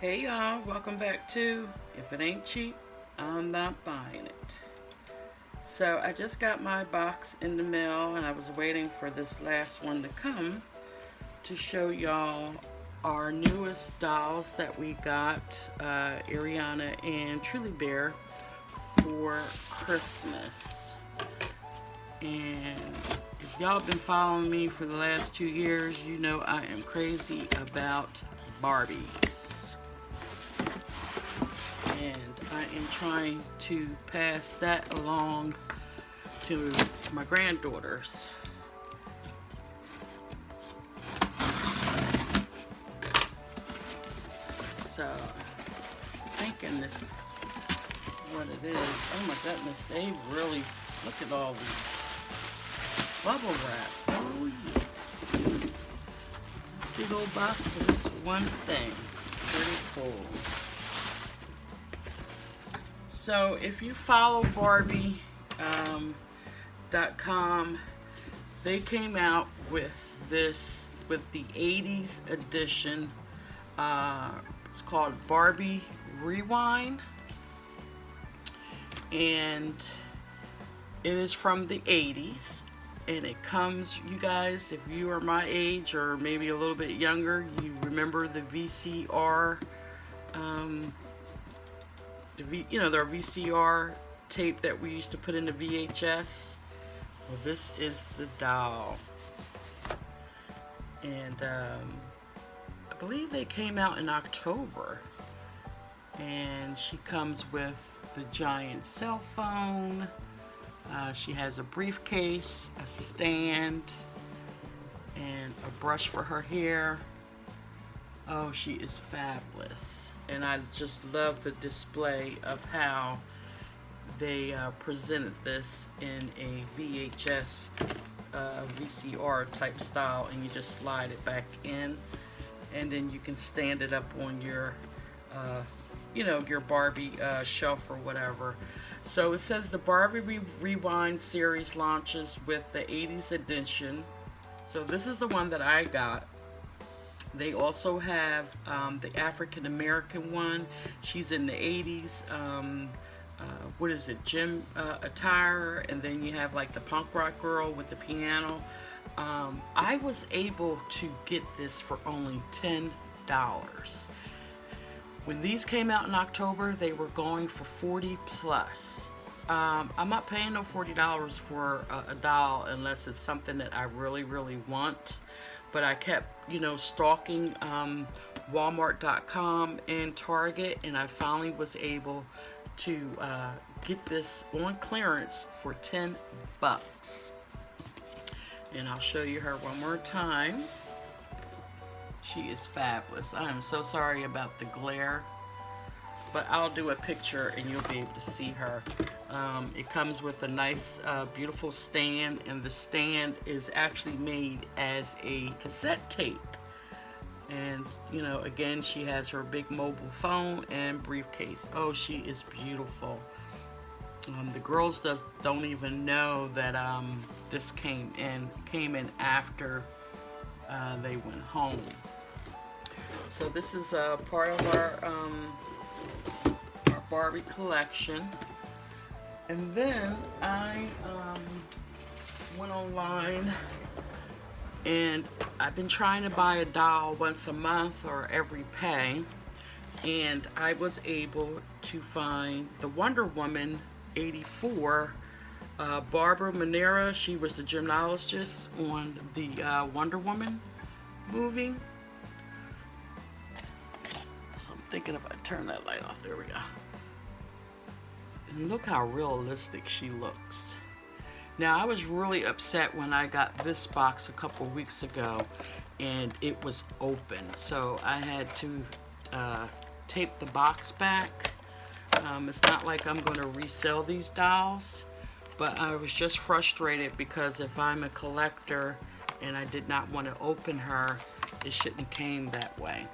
Hey y'all, welcome back to If It Ain't Cheap, I'm Not Buying It. So I just got my box in the mail and I was waiting for this last one to come to show y'all our newest dolls that we got, Ariana and Truly Bear, for Christmas. And if y'all been following me for the last 2 years, you know I am crazy about Barbies. And I am trying to pass that along to my granddaughters. So, I'm thinking this is what it is. Oh my goodness, they really, look at all these bubble wrap. Oh yes. This big old box of this one thing. Pretty cool. So if you follow Barbie.com, they came out with this, with the 80s edition. It's called Barbie Rewind. And it is from the 80s. And it comes, you guys, if you are my age or maybe a little bit younger, you remember the VCR, their VCR tape that we used to put in the VHS. Well, this is the doll. And I believe they came out in October. And she comes with the giant cell phone. She has a briefcase, a stand, and a brush for her hair. Oh, she is fabulous. And I just love the display of how they presented this in a VHS, VCR type style, and you just slide it back in, and then you can stand it up on your, your Barbie shelf or whatever. So it says the Barbie Rewind series launches with the 80s edition. So this is the one that I got. They also have the African American one. She's in the 80s. What is it? Gym attire. And then you have like the punk rock girl with the piano. I was able to get this for only $10. When these came out in October, they were going for 40 plus. I'm not paying no $40 for a doll unless it's something that I really, really want. But I kept, stalking Walmart.com and Target, and I finally was able to get this on clearance for $10. And I'll show you her one more time. She is fabulous. I am so sorry about the glare, but I'll do a picture and you'll be able to see her. It comes with a nice, beautiful stand, and the stand is actually made as a cassette tape. And, again, she has her big mobile phone and briefcase. Oh, she is beautiful. The girls don't even know that this came in after they went home. So this is part of our Barbie collection. And then I went online, and I've been trying to buy a doll once a month or every pay, and I was able to find the Wonder Woman 84. Barbara Mineira, she was the gymnast on the Wonder Woman movie. So I'm thinking if I turn that light off, there we go. And look how realistic she looks. Now, I was really upset when I got this box a couple weeks ago and it was open. So I had to tape the box back. It's not like I'm going to resell these dolls, but I was just frustrated because if I'm a collector and I did not want to open her, it shouldn't have came that way.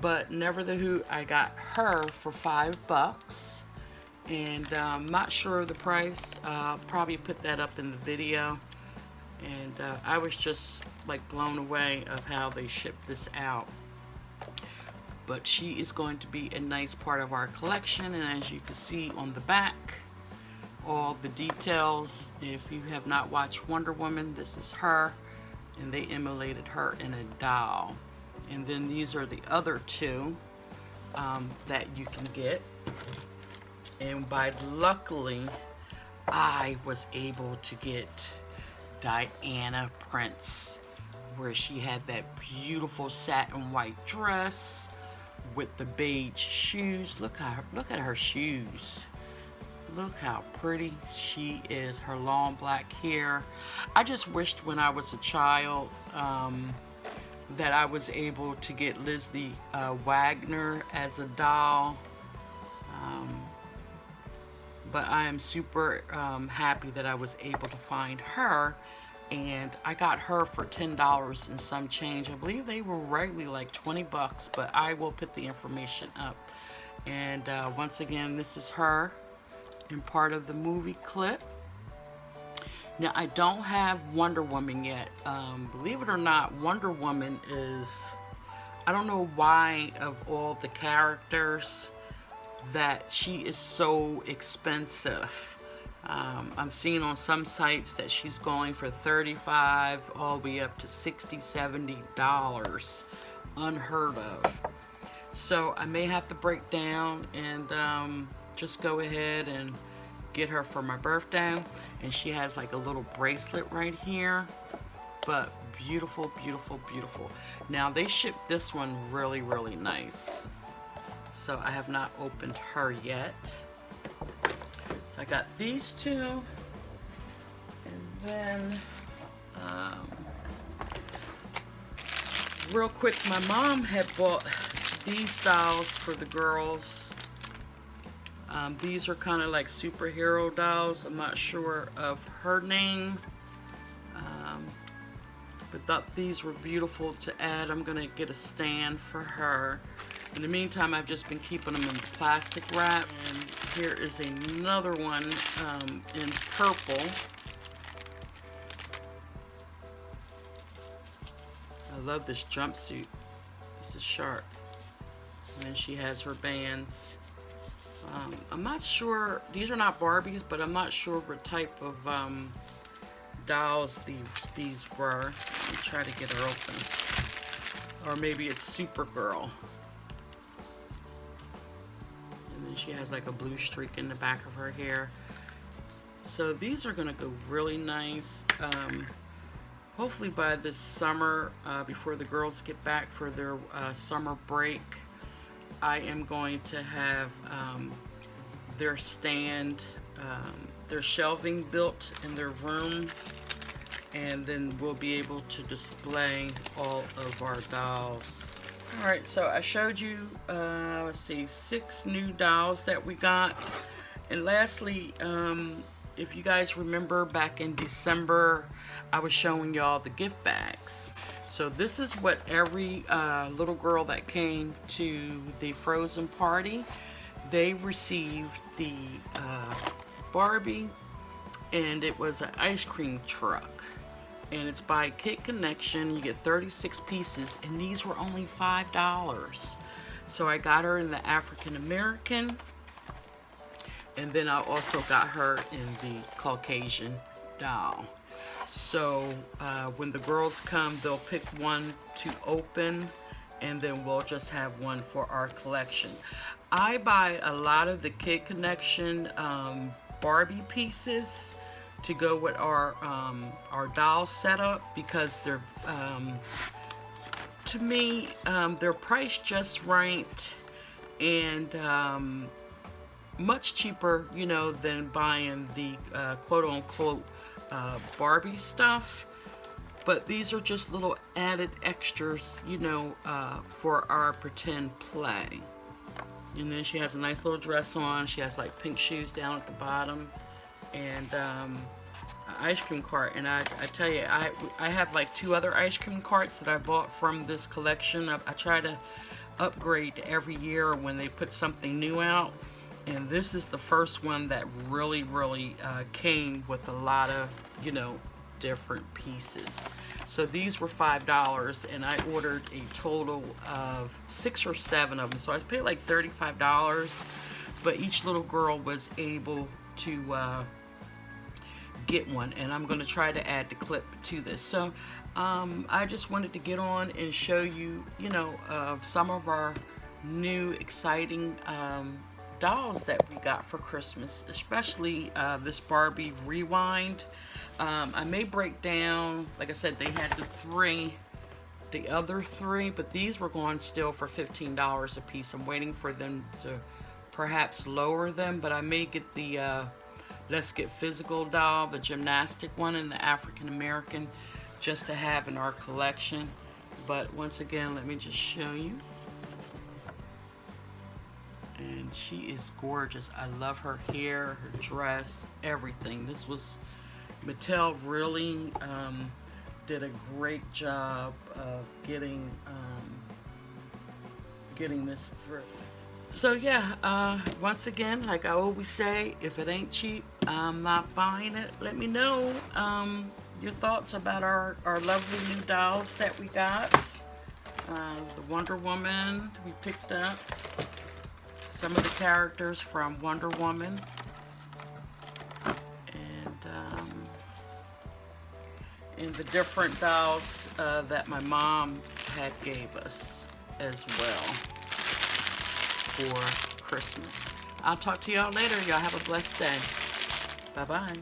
But nevertheless, I got her for $5. And I'm not sure of the price. I'll probably put that up in the video. And I was just like blown away of how they shipped this out. but she is going to be a nice part of our collection. And as you can see on the back, all the details. If you have not watched Wonder Woman, this is her, and they emulated her in a doll. And then these are the other two that you can get. And luckily, I was able to get Diana Prince, where she had that beautiful satin white dress with the beige shoes. Look at her shoes. Look how pretty she is. Her long black hair. I just wished when I was a child that I was able to get Lizzie Wagner as a doll. But I am super happy that I was able to find her. And I got her for $10 and some change. I believe they were regularly like 20 bucks, but I will put the information up. And once again, this is her in part of the movie clip. Now, I don't have Wonder Woman yet. Believe it or not, Wonder Woman is, I don't know why of all the characters that she is so expensive. I'm seeing on some sites that she's going for $35 all the way up to $60, $70. Unheard of. So I may have to break down and just go ahead and get her for my birthday. And she has like a little bracelet right here. But beautiful, beautiful, beautiful. Now they shipped this one really, really nice. So I have not opened her yet. So I got these two. And then real quick, my mom had bought these dolls for the girls. These are kind of like superhero dolls. I'm not sure of her name. But thought these were beautiful to add. I'm going to get a stand for her. In the meantime, I've just been keeping them in plastic wrap. And here is another one in purple. I love this jumpsuit. This is sharp. And then she has her bands. I'm not sure, these are not Barbies, but I'm not sure what type of dolls these were. Let me try to get her open. Or maybe it's Supergirl. And then she has like a blue streak in the back of her hair. So these are gonna go really nice. Hopefully by this summer, before the girls get back for their summer break, I am going to have their stand, their shelving built in their room, and then we'll be able to display all of our dolls. Alright, so I showed you, let's see, 6 new dolls that we got. And lastly, if you guys remember back in December, I was showing y'all the gift bags. So this is what every little girl that came to the Frozen party, they received the Barbie, and it was an ice cream truck. And it's by Kid Connection. You get 36 pieces, and these were only $5. So I got her in the African American, and then I also got her in the Caucasian doll. So when the girls come, they'll pick one to open, and then we'll just have one for our collection. I buy a lot of the Kid Connection Barbie pieces to go with our doll setup, because they're to me they're priced just right, and much cheaper, you know, than buying the quote-unquote Barbie stuff. But these are just little added extras, you know, for our pretend play. And then she has a nice little dress on. She has like pink shoes down at the bottom, and an ice cream cart. And I tell you, I have like 2 other ice cream carts that I bought from this collection. I try to upgrade every year when they put something new out. And this is the first one that really, really came with a lot of, you know, different pieces. So these were $5, and I ordered a total of 6 or 7 of them. So I paid like $35, but each little girl was able to get one, and I'm going to try to add the clip to this. So I just wanted to get on and show you, you know, some of our new exciting dolls that we got for Christmas, especially this Barbie Rewind. I may break down, like I said, they had the other three, but these were going still for $15 a piece. I'm waiting for them to perhaps lower them, but I may get the Let's Get Physical doll, the gymnastic one, and the African American, just to have in our collection. But once again, let me just show you. And she is gorgeous. I love her hair, her dress, everything. This was, Mattel really did a great job of getting this through. So yeah, once again, like I always say, if it ain't cheap, I'm not buying it. Let me know your thoughts about our lovely new dolls that we got. The Wonder Woman we picked up. Some of the characters from Wonder Woman. And the different dolls that my mom had gave us as well for Christmas. I'll talk to y'all later. Y'all have a blessed day. Bye-bye.